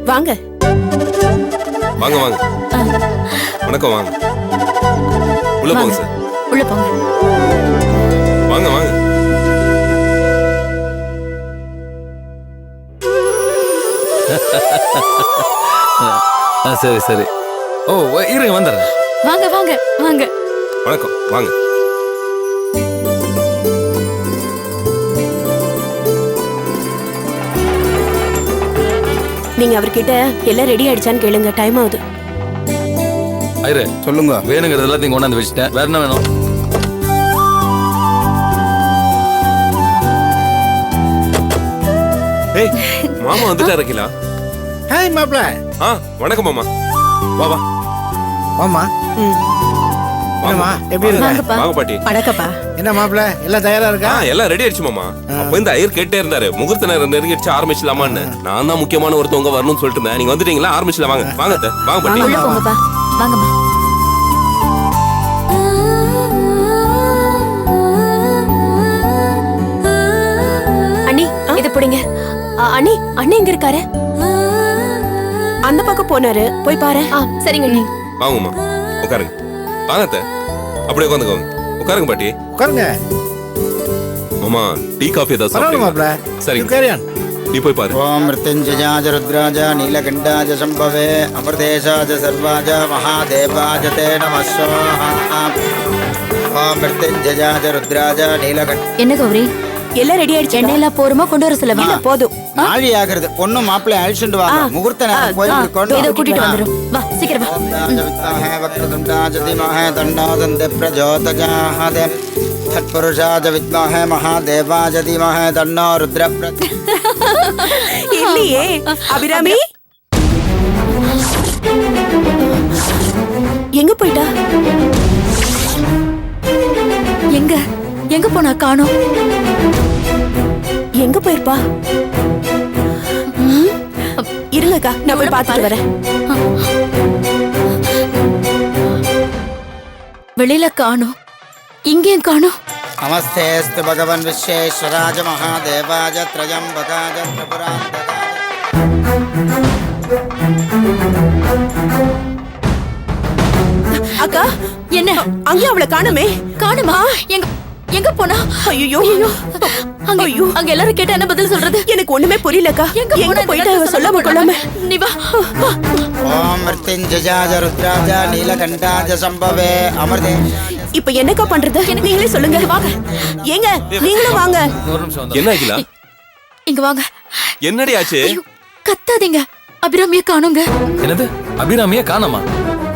வாங்க வாங்க வாங்க. வணக்கம் வாங்க. உள்ள போங்க சார். உள்ள போங்க. வாங்க வாங்க. சரி சரி. ஓ இருங்க வந்துடுறேன். வாங்க வாங்க வாங்க. வணக்கம் வாங்க. நீங்க அவர்கிட்ட எல்லாம் ரெடி ஆயிடுச்சான்னு கேளுங்க, டைம் ஆகுது. ஐயரே சொல்லுங்க. வேணுங்கிறது எல்லாத்தையும் கொண்டாந்து வச்சுட்டேன். வேற என்ன வேணும்? ஏய் மாமா வந்துட்டாரு கிலா. ஹாய் மாப்ள. வணக்கம் மாமா. வா வா மாமா. என்னம்மா எப்படி இருக்க? வாங்க பாட்டி. வணக்கம்ப்பா. என்ன மாப்ள எல்லாம் தயாரா இருக்கா? எல்லாம் ரெடி ஆயிடுச்சு மாமா. அப்ப இந்த ஐயர் கேட்டே இருந்தாரு முகூர்த்த நேரம் நெருங்கிடுச்சு, ஆரம்பிச்சலாமான்னு. நான் தான் முக்கியமான ஒருத்தவங்க வரணும்னு சொல்லிட்டு இருந்தேன். நீங்க வந்துட்டீங்களா? ஆரம்பிச்சலாம். வாங்க வாங்க அத்தை. வாங்க பாட்டி. உள்ள போங்கப்பா. வாங்கம்மா. அண்ணி இத புடிங்க. அண்ணி அண்ணி எங்க இருக்காரு? அந்த பக்கம் போனாரு, போய் பாரு. சரிங்க அண்ணி. வாங்கம்மா உட்காருங்க. வாங்க அத்தை. அப்படியே உட்காந்துக்கோங்க. உட்காருங்க பாட்டி. உட்காருங்க. மாமா டீ காஃபி ஏதாவது பரவாயில்ல மாப்ள. சாப்பிடுங்க. சரிங்க கேரியான். நீ போய் பாரு. ஓம் மிருத்யுஞ்சயாஜ ருத்ராஜ நீலகண்டாஜ சம்பவே அமிர்தேஷாஜ சர்வாஜ மகாதேவாஜ தே நமः ஸ்வாஹா. ஓம் மிருத்யுஞ்சயாஜ ருத்ராஜ நீலகண்ட. என்ன கௌரி, எல்லாம் ரெடி ஆயிடுச்சு. எண்ணெயெல்லாம் போருமா கொண்டு வர சொல்லவா? இல்ல போதும். நாழி ஆகிறது. பொண்ணு மாப்பிள்ளை அழிச்சுட்டு வாங்க. முகூர்த்த நேரம் கோயிலுக்கு கொண்டு இதோ கூட்டிட்டு வந்துரும். வா சீக்கிரம் வா. ஓம் ராஜ வித்மஹே வக்ரதுண்டாஜ தீமஹே தன்னோ தந்தி பிரச்சோதயாத். தத்புருஷாஜ வித்மஹே மகாதேவாஜ தீமஹே தன்னோ ருத்ர இல்லையே அபிராமி எங்க போயிட்டா? எங்க எங்க போனா காணோம்? எங்க போயிருப்பா? இருங்கக்கா, நான் போய் பார்த்துட்டு வரேன். வெளியில காணோம், இங்கேயும் காணோம். நமஸ்தேஸ்து பகவன் விஸ்வேஸ்வராஜ மகாதேவாஜ த்ரயம்பகாஜ திரிபுராந்தகாஜ. அக்கா என்ன அங்கே அவளை காணுமே. காணுமா? எங்க எங்க போனா? ஐயோ அங்க அங்க எல்லாரும் கேட்டா என்ன பதில் சொல்றது? எனக்கு ஒண்ணுமே புரியலக்கா. எங்க போயிட்டா சொல்லாம கொள்ளாம? நீ வா. ஓம் மிருத்யுஞ்சயாஜ ருத்ராஜ நீலகண்டாஜ சம்பவே அமிர்தேஷாஜ. இப்ப என்னக்கா பண்றது? நீங்களே சொல்லுங்க. வாங்க. ஏங்க நீங்களும் வாங்க. ஒரு நிமிஷம் வந்து. என்ன கிலா? இங்க வாங்க. என்னடி ஆச்சு? ஐயோ, கத்தாதீங்க. அபிராமிய காணோங்க. என்னது? அபிராமிய காணோமா?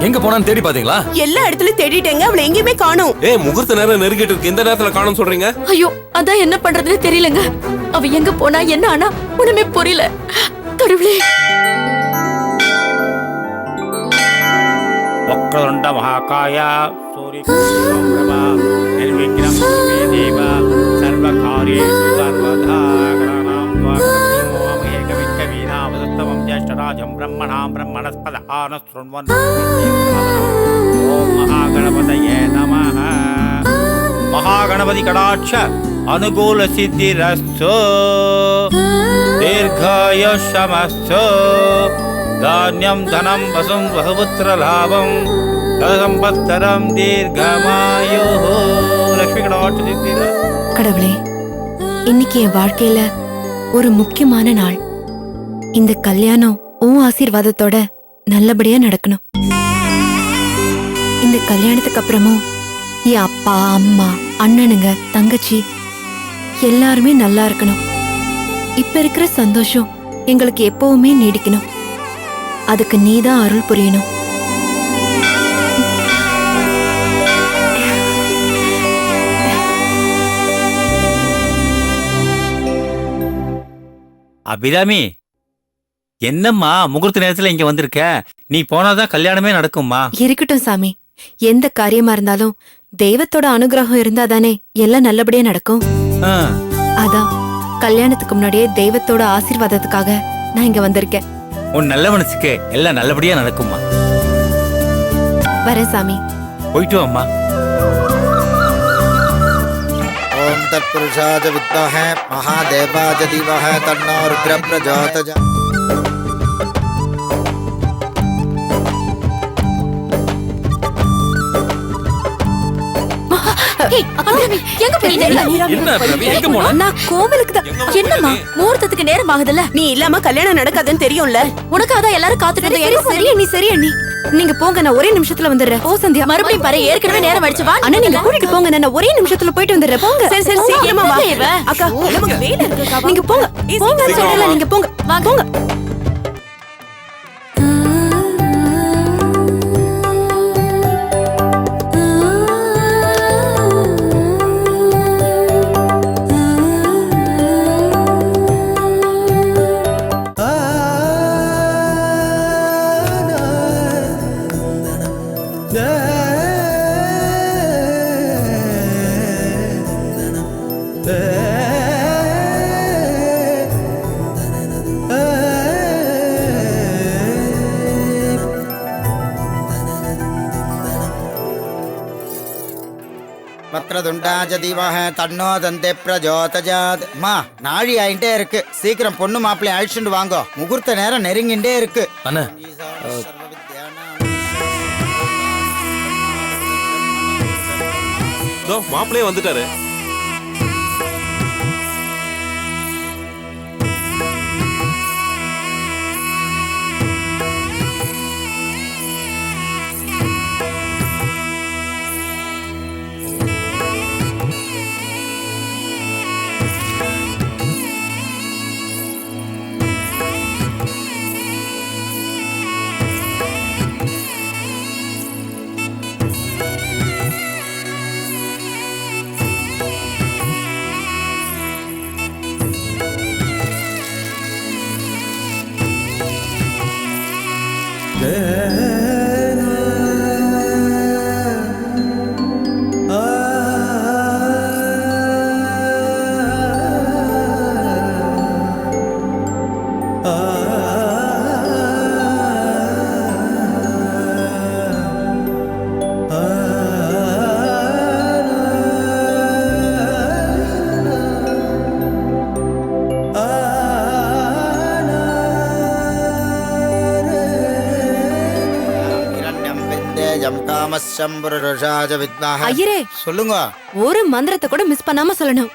எங்க போனான்னு தேடி பாத்தீங்களா? எல்லா இடத்துலயும் தேடிட்டேங்க, அவளை எங்கேயுமே காணோம். முகூர்த்த நேரம் நெருங்கிட்டு இருக்கு. இந்த நேரத்துல காணோம் சொல்றீங்க? ஐயோ, அதான் என்ன பண்றதுன்னு தெரியலங்க. அவ எங்க போனா என்ன ஆனா ஒண்ணுமே புரியல. கடவுளே. वक्रतुण्ड महाकाय सूर्यप्रभा निर्विघ्नं कुरु मे देव सर्वकार्येषु सर्वदा गणानां त्वां एकविंशवीनावदत्तमं ज्येष्ठराजं ब्रह्मणां ब्रह्मणस्पदः ओम महागणपतये नमः। महागणपति कटाक्ष अनुकूल सिद्धिरस्तु दीर्घायुष्यमस्तु धान्यं धनं वसुं बहुपुत्र लाभं संपत्तरं दीर्घमायुः लक्ष्मी कटाक्ष सिद्धिरस्तु। கடவுளே, இன்னைக்கு என் வாழ்க்கையில ஒரு முக்கியமான நாள். இந்த கல்யாணம் உன் ஆசீர்வாதத்தோட நல்லபடியா நடக்கணும். இந்த கல்யாணத்துக்கு அப்புறமும் என் அப்பா அம்மா அண்ணனுங்க தங்கச்சி எல்லாருமே நல்லா இருக்கணும். இப்ப இருக்கிற சந்தோஷம் எங்களுக்கு எப்பவுமே நீடிக்கணும். அதுக்கு நீதான் அருள் புரியணும். அபிராமி, என்னம்மா முகூர்த்த நேரத்துல இங்க வந்திருக்க? நீ போனாதான் கல்யாணமே நடக்கும்மா. இருக்கட்டும் சாமி, எந்த காரியமா இருந்தாலும் தெய்வத்தோட அனுகிரகம் இருந்தாதானே எல்லாம் நல்லபடியா நடக்கும். ஆ, அதான் கல்யாணத்துக்கு முன்னாடியே தெய்வத்தோட ஆசீர்வாதத்துக்காக நான் இங்க வந்திருக்கேன். உன் நல்ல மனசுக்கு எல்லாம் நல்லபடியா நடக்கும்மா. வரேன் சாமி. போயிட்டு வாம்மா. ओम तत्पुरुषाय विद्महे महादेवाय धीमहि तन्नो रुद्रः प्रचोदयात्। எங்க போறீங்க? என்ன அபிராமி? எங்க போனா? நான் கோவிலுக்கு தான். என்னம்மா முகூர்த்தத்துக்கு நேரம் ஆகுதுல்ல? நீ இல்லாம கல்யாணம் நடக்காதுன்னு தெரியும்ல. உனக்காக தான் எல்லாரும் காத்துட்டு இருக்காங்க. சரி அண்ணி, நீங்க போங்க, நான் ஒரே நிமிஷத்துல வந்துடுறேன். ஓ சந்தியா, மறுபடியும் பாரு, ஏற்கனவே நேரம் ஆயிடுச்சு. வா அண்ணா, நீங்க கூட்டிட்டு போங்க, நான் ஒரே நிமிஷத்துல போயிட்டு வந்துடுறேன். போங்க. சரி சரி சீக்கிரமா வா. அக்கா நமக்கு வேலை இருக்குக்கா. நீங்க போங்க. போங்க சொல்றல, நீங்க போங்க. வாங்க. போங்க. வக்ரதுண்டாஜ தீமஹே தன்னோ தந்தே பிரஜோதஜாத். அம்மா நாழி ஆயிட்டே இருக்கு, சீக்கிரம் பொண்ணு மாப்பிள்ளை அழிச்சுட்டு வாங்கோ, முகூர்த்த நேரம் நெருங்கிட்டே இருக்கு. அண்ணா இதோ மாப்பிள்ளையே வந்துட்டாரு. ஐயரே, சொல்லுங்க. ஒரு மந்திரத்தை கூட மிஸ் பண்ணாம சொல்லணும்.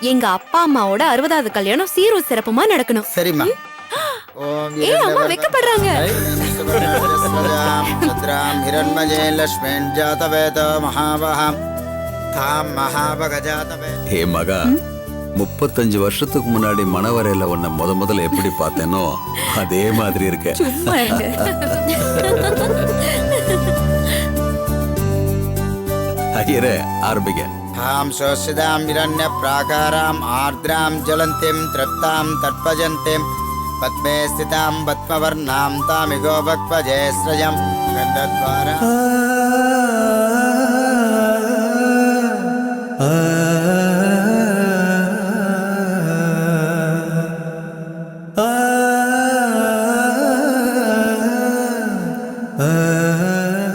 எங்க அப்பா அம்மாவோட 60வது கல்யாணம் சீரும் சிறப்புமா நடக்கணும். சரிம்மா. ஏய் அம்மா வெக்கப்படுறாங்க. சத்ராம் ஹிரண்மயே லக்ஷ்மீன் ஜாதவேத மகாவஹம் தாம் மகாபகஜாதவே. ஹே மகா, 35 வருஷத்துக்கு முன்னாடி மணவரையில உன்னை முதல்ல எப்படி பார்த்தேனோ அதே மாதிரி இருக்க. சும்மா இருங்க. ஐயரே ஆரம்பிக்க. தாம் சோசிதாம் இரண்ய பிராகாராம் ஆர்திராம் ஜலந்திம் திருப்தாம் தட்பஜந்திம் பத்மே ஸ்திதாம் பத்மவர்ணாம் தாமிகோ பக்வஜே ஸ்ரயம் கண்டத்வாரா.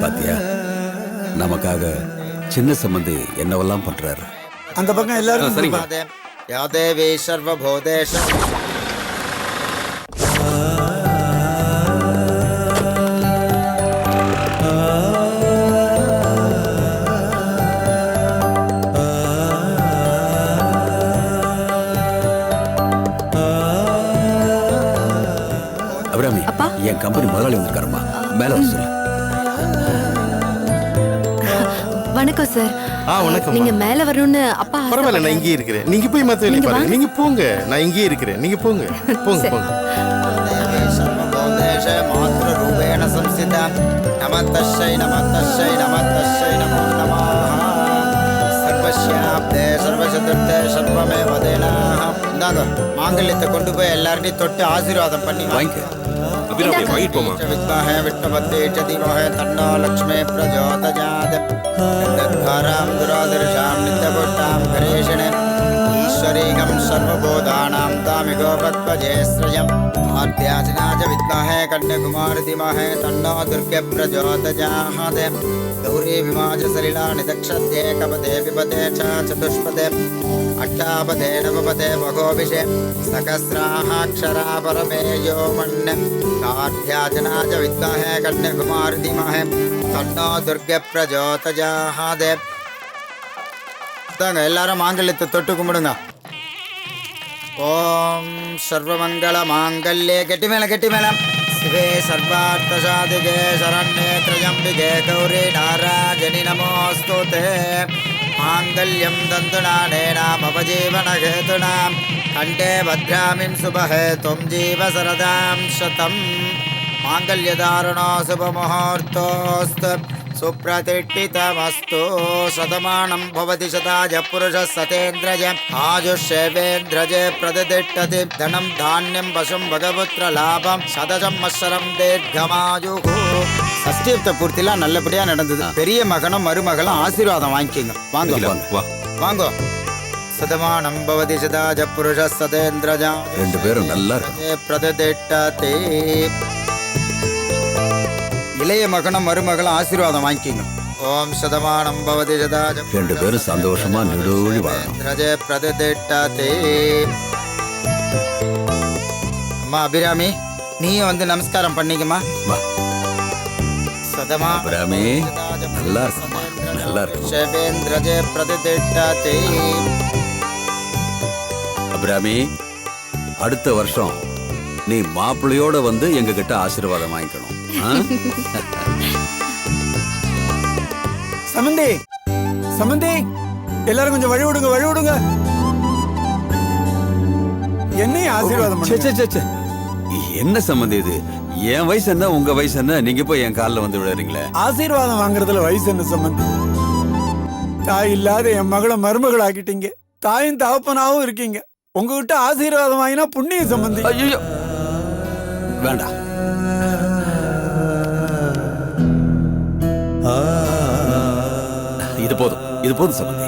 பாத்தியா, நமக்காக சின்ன சம்பந்தி என்னவெல்லாம் பண்றாரு. அந்த பக்கம் எல்லாரும் சரிங்க. யாதேவி சர்வபூதேஷ. அபிராமி, அப்பா. என் கம்பெனி முதலாளி வந்திருக்காருமா, மேல வர சொல்லு. வணக்கம் சார். வணக்கம். நீங்க மேல வரணும்னு அப்பா பரவாயில்ல, நான் இங்கே இருக்கிறேன். நீங்க போய் மத்த வேலையை நீங்க பாருங்க. வாங்க. நீங்க போங்க, நான் இங்கே இருக்கிறேன். நீங்க போங்க போங்க சரி. போங்க. தேவி சர்வபூதேஷ மாத்ருரூபேண சம்ஸ்திதா. நமத்தஸ்யை நமத்தஸ்யை நமத்தஸ்யை நமோ நமः. சர்வஸ்யாப்தே சர்வசதுர்த்தே சர்வமேவ தேனாஹ. இந்தாங்க, மாங்கல்யத்தை கொண்டு போய் எல்லார்ட்டையும் தொட்டு ஆசீர்வாதம் பண்ணி வாங்கிக்க. அபிராமி வாங்கிட்டு போமா. வித்மஹே விஷ்ணுபத்யே ச தீமஹே தன்னோ லக்ஷ்மீ பிரஜோதயாத். தத்வாராம் துராதர்ஷாம் நித்யபுட்டாம் கரேஷிணே ஈஸ்வரீகம் சர்வபூதானாம் தாமிகோ பக்வஜே ஸ்ரயம். ஆத்யாஜனாஜ வித்மஹே கன்யகுமாரி தீமஹே தன்னோ துர்கே பிரஜோதயாத். கௌரி விமாஜ சலிலானி தக்ஷத்யே கபதே விபதே ச சதுஷ்பதே அட்டாபதே நவபதே மகோபிஷே சகஸ்ராஹாட்சரா பரமே யோ மன்ன. காத்யாஜனாஜ வித்மஹே கன்யகுமாரி தீமஹே தன்னோ துர்கே பிரஜோதயாத். தாங்க எல்லாரும் மாங்கல்யத்தை தொட்டு கும்பிடுங்க. ஓம் சர்வமங்கள மாங்கல்யே. கெட்டி மேல சிவே சர்வார்த்த சாதிகே சரண்யே த்ரயம்பிகே கௌரி நாராஜனி நமோஸ்துதே. மாங்கல்யம் தந்துநானேனாம் அவஜீவனஹேதுனாம் கண்டே பத்ராமின் சுபஹே त्वं जीव सरदां शतम्. மாங்கல்யதாரணோ சுபமுகூர்த்தோஸ்து சுப்ரதிஷ்டிதமஸ்து. சதமானம் பவதி சதாய புருஷः சதேந்திரஜ ஆயுஷ்யேவேந்திரஜே பிரதிஷ்டதி. தனம் தானியம் பசும் பகபுத்திர லாபம் சதசம் மத்சரம் தீர்க்கமாயுः. சஷ்டியப்த பூர்த்திலாம் நல்லபடியா நடந்தது. பெரிய மகனும் மருமகளும் ஆசீர்வாதம் வாங்கிக்கோங்க. வாங்க வா. வாங்க. சதமானம் பவதி சதாய புருஷः சதேந்திரஜ ரெண்டு பேரும் நல்லா இருக்கு. பிரதிஷ்டதி. இளைய மகனும் மருமகளும் ஆசீர்வாதம் வாங்கிக்கோங்க. ஓம் சதமானம் பவதி சதாஜம் ரெண்டு பேரும் சந்தோஷமா நெடுவழி வாழணும். ரஜ பிரதிஷ்டதே. அம்மா அபிராமி, நீயும் வந்து நமஸ்காரம் பண்ணிக்கமா. வா சதமா அபிராமி, நல்லா இருக்கணும்மா, நல்லா இருக்கணும். ஷபேந்திரஜ பிரதிஷ்டதே. அபிராமி, அடுத்த வருஷம் நீ மாப்பிள்ளையோட வந்து எங்க கிட்ட ஆசீர்வாதம் வாங்கிக்கணும். ஆ? சமந்தி சமந்தி, எல்லாரும் கொஞ்சம் வழி விடுங்க, வழி விடுங்க. என்னையும் ஆசீர்வாதம் ச்சே, பண்ணுங்க. ச்சே, ச்சே, ச்சே. என்ன சம்மந்தி இது? என் வயசு என்ன, உங்க வயசு என்ன? நீங்க போய் என் காலில் வந்து விழுறீங்களே. ஆசீர்வாதம் வாங்குறதுல வயசு என்ன சம்பந்தி? தாய் இல்லாத என் மகளை மருமகள் ஆக்கிட்டீங்க. தாயும் தகப்பனாவும் இருக்கீங்க. உங்ககிட்ட ஆசீர்வாதம் வாங்கினா புண்ணிய சம்பந்தி. ஐயோ, வேண்டாம். இது போதும், இது போதும் சம்பந்தி.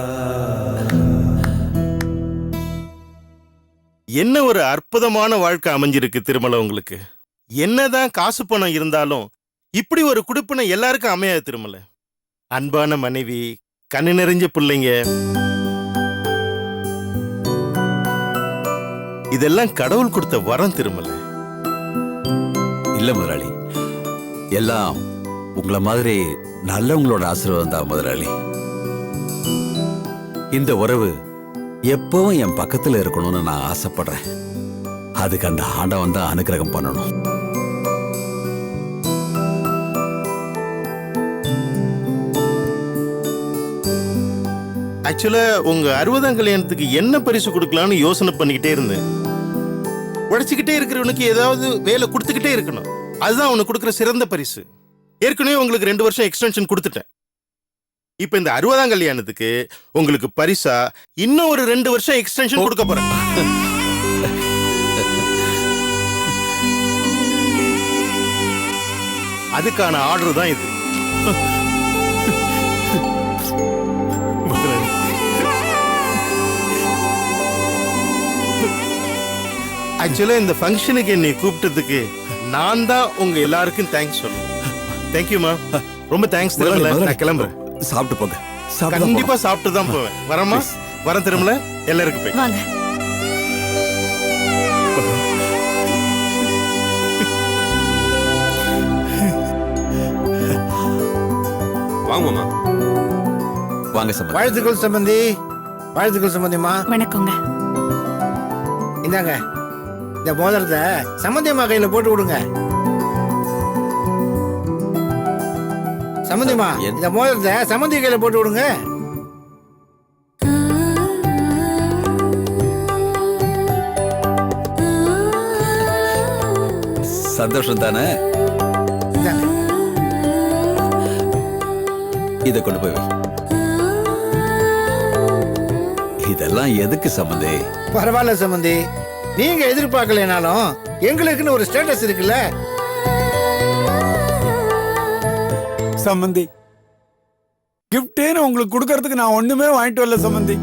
என்ன ஒரு அற்புதமான வாழ்க்கை அமைஞ்சிருக்கு திருமலை உங்களுக்கு. என்னதான் காசு பணம் இருந்தாலும் இப்படி ஒரு குடுப்பினை எல்லாருக்கும் அமையாது திருமலை. அன்பான மனைவி, கண்ணு நிறைஞ்ச பிள்ளைங்க, இதெல்லாம் கடவுள் கொடுத்த வரம் திருமலை. இல்ல முதலாளி, எல்லாம் உங்களை மாதிரி நல்லவங்களோட ஆசீர்வாதம் தான் முதலாளி. இந்த உறவு எப்பவும் என் பக்கத்துல இருக்கணும்னு நான் ஆசைப்படுறேன். அதுக்கு அந்த ஆண்டவன் தான் அனுக்கிரகம் பண்ணணும். ஆக்சுவலா உங்க 60ஆம் கல்யாணத்துக்கு என்ன பரிசு கொடுக்கலாம்னு யோசனை பண்ணிக்கிட்டே இருந்தேன். உழைச்சிக்கிட்டே இருக்கிறவனுக்கு ஏதாவது வேலை கொடுத்துக்கிட்டே இருக்கணும். அதுதான் உனக்கு கொடுக்குற சிறந்த பரிசு. ஏற்கனவே உங்களுக்கு 2 வருஷம் எக்ஸ்டென்ஷன் கொடுத்துட்டேன். இப்ப இந்த 60ஆம் கல்யாணத்துக்கு உங்களுக்கு பரிசா இன்னும் ஒரு 2 வருஷம் எக்ஸ்டென்ஷன் கொடுக்க போறேன். அதுக்கான ஆர்டர் தான் இது. ஆக்சுவலா இந்த ஃபங்க்ஷனுக்கு என்னை கூப்பிட்டதுக்கு நான் தான் உங்க எல்லாருக்கும் தேங்க்ஸ் சொல்லணும். தேங்க்யூமா, ரொம்ப தேங்க்ஸ் திருமலை. நான் கிளம்புறேன். சாப்பிட்டு போங்க. கண்டிப்பா சாப்பிட்டு தான் போவேன். வரமா? வரேன் திருமலை. எல்லாருக்கும் போய் வாங்க. வாங்க மாமா. வாங்க சம்பந்தி. வாழ்த்துக்கள் சம்பந்தி. வாழ்த்துக்கள் சம்பந்திமா. வணக்கங்க. இந்தாங்க, இந்த மோதிரத்தை சம்பந்தியம்மா கையில போட்டு விடுங்க. சம்பந்தியம்மா, இந்த மோதிரத்தை சம்பந்தி கையில போட்டு விடுங்க. சந்தோஷம் தானே? இந்தாங்க. இதை கொண்டு போய் வை. இதெல்லாம் எதுக்கு சம்பந்தி? பரவாயில்ல சம்பந்தி, நீங்க எதிர்பார்க்கலைனாலும் எங்களுக்குன்னு ஒரு ஸ்டேட்டஸ் இருக்குல்ல. சம்பந்தி, கிஃப்டேன்னு உங்களுக்கு கொடுக்கறதுக்கு நான் ஒண்ணுமே வாங்கிட்டு வரல சம்பந்தி.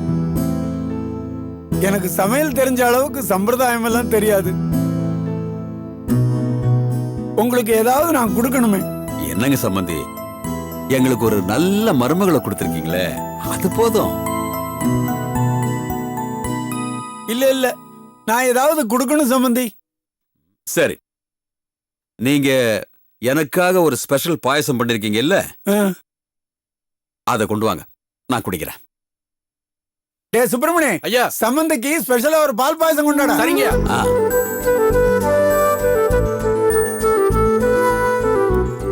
எனக்கு சமையல் தெரிஞ்ச அளவுக்கு சம்பிரதாயம் எல்லாம் தெரியாது. உங்களுக்கு ஏதாவது நான் கொடுக்கணுமே. என்னங்க சம்பந்தி, எங்களுக்கு ஒரு நல்ல மருமகளை கொடுத்திருக்கீங்களே, அது போதும். இல்ல இல்ல, நான் ஏதாவது கொடுக்கணும் சம்பந்தி. சரி, நீங்க எனக்காக ஒரு ஸ்பெஷல் பாயசம் பண்ணிருக்கீங்க இல்ல, அதை கொண்டு வாங்க, நான் குடிக்கிறேன். டே சுப்பிரமணி, ஐயா, சம்பந்திக்கு ஸ்பெஷலா ஒரு பால் பாயசம் கொண்டாடா. சரிங்க.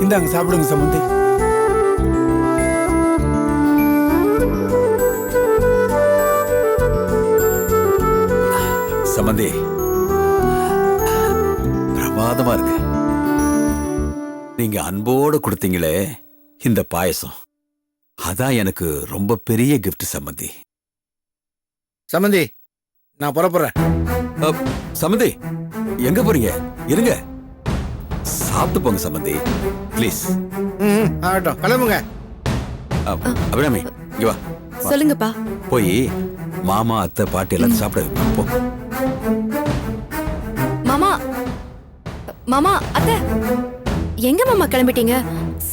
இந்தாங்க சாப்பிடுங்க சம்பந்தி. சம்பந்தி, பிரமாதமா இருக்கு. நீங்க அன்போடு கொடுத்தீங்களே இந்த பாயசம், அதான் எனக்கு ரொம்ப பெரிய கிஃப்ட் சம்பந்தி. சம்பந்தி, நான் புறப்படுறேன். சம்பந்தி, எங்க போறீங்க? இருங்க, சாப்பிட்டு போங்க சம்பந்தி, ப்ளீஸ். ஆகட்டும், கிளம்புங்க. அபிராமி, இங்க வா. சொல்லுங்கப்பா. போய் மாமா அத்தை பாட்டி எல்லாத்தையும் சாப்பிட போ. மாமா, மாமா, அத்தை, எங்க மாமா கிளம்பிட்டீங்க?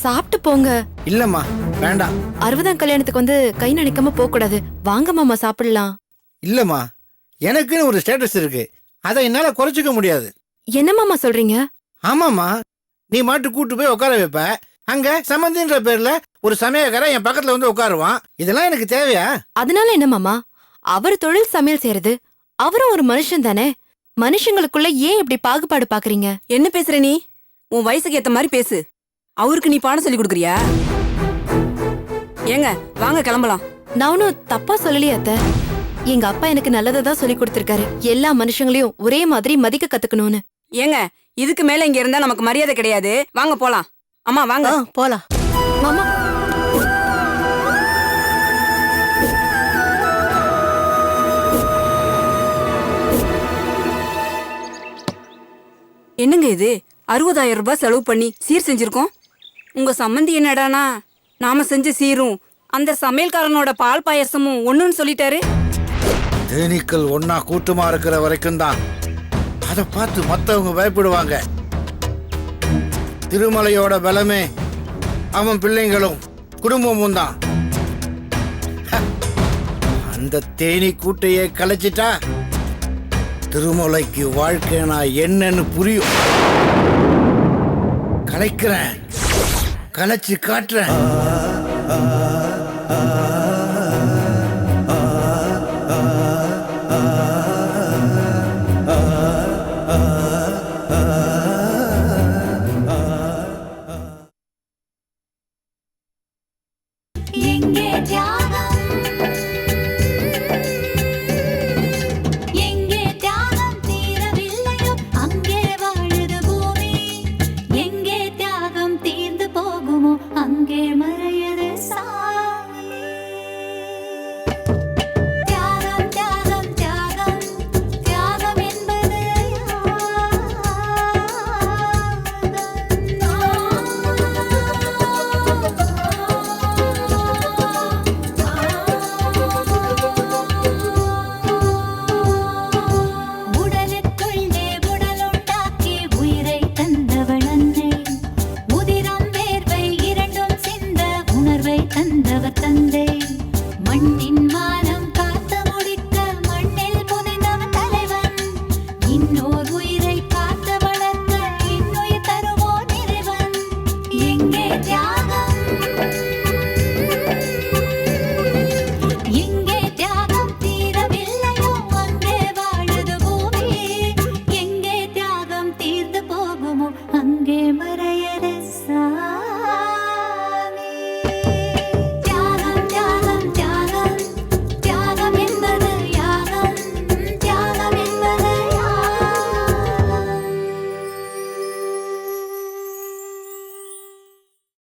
சாப்பிட்டு போங்க. இல்லம்மா, வேண்டாம். 60ஆம் கல்யாணத்துக்கு வந்து கை நனைக்காம போக கூடாது. வாங்க மாமா சாப்பிடலாம். இல்லம்மா, எனக்குன்னு ஒரு ஸ்டேட்டஸ் இருக்கு, அதை என்னால குறைச்சிக்க முடியாது. என்ன மாமா சொல்றீங்க? ஆமாம்மா, நீ மாட்டு கூட்டு போய் உட்கார வைப்ப, அங்க சம்பந்தின்ற பேர்ல ஒரு சமயக்காரன் என் பக்கத்துல வந்து உட்காருவான். இதெல்லாம் எனக்கு தேவையா? அதனால என்ன மாமா, அவர் தொழில் சமையல் செய்யறது, அவரும் ஒரு மனுஷன் தானே. மனுஷங்களுக்குள்ள ஏன் இப்படி பாகுபாடு பாக்குறீங்க? என்ன பேசுற நீ? உன் வயசுக்கு ஏத்த மாதிரி பேசு. அவருக்கு நீ பாடம் சொல்லி கொடுக்குறியா? ஏங்க வாங்க கிளம்பலாம். நான் ஒன்னும் தப்பா சொல்லலையே அத்தை. எங்க அப்பா எனக்கு நல்லதை தான் சொல்லி கொடுத்திருக்காரு. எல்லா மனுஷங்களையும் ஒரே மாதிரி மதிக்க கத்துக்கணும்னு. ஏங்க இதுக்கு மேல இங்க இருந்தா நமக்கு மரியாதை கிடையாது. வாங்க போலாம். அம்மா வாங்க போலாம். மாமா, என்னங்க இது 60,000 ரூபாய் செலவு பண்ணி சீர் செஞ்சிருக்கோம். உங்க சம்மந்தி என்னடானா நாம செஞ்ச சீரும் அந்த சமையல்காரனோட பால் பாயசமும் ஒண்ணுன்னு சொல்லிட்டாரு. தேனீக்கள் ஒன்னா கூட்டமா இருக்கிற வரைக்கும் தான் அதை பார்த்து மத்தவங்க பயப்படுவாங்க. திருமலையோட பலமே அவன் பிள்ளைங்களும் குடும்பமும் தான். அந்த தேனி கூட்டையே கலைச்சிட்டா திருமலைக்கு வாழ்க்கைனா என்னன்னு புரியும். கலைக்கிறேன், கலைச்சு காட்டுறேன்.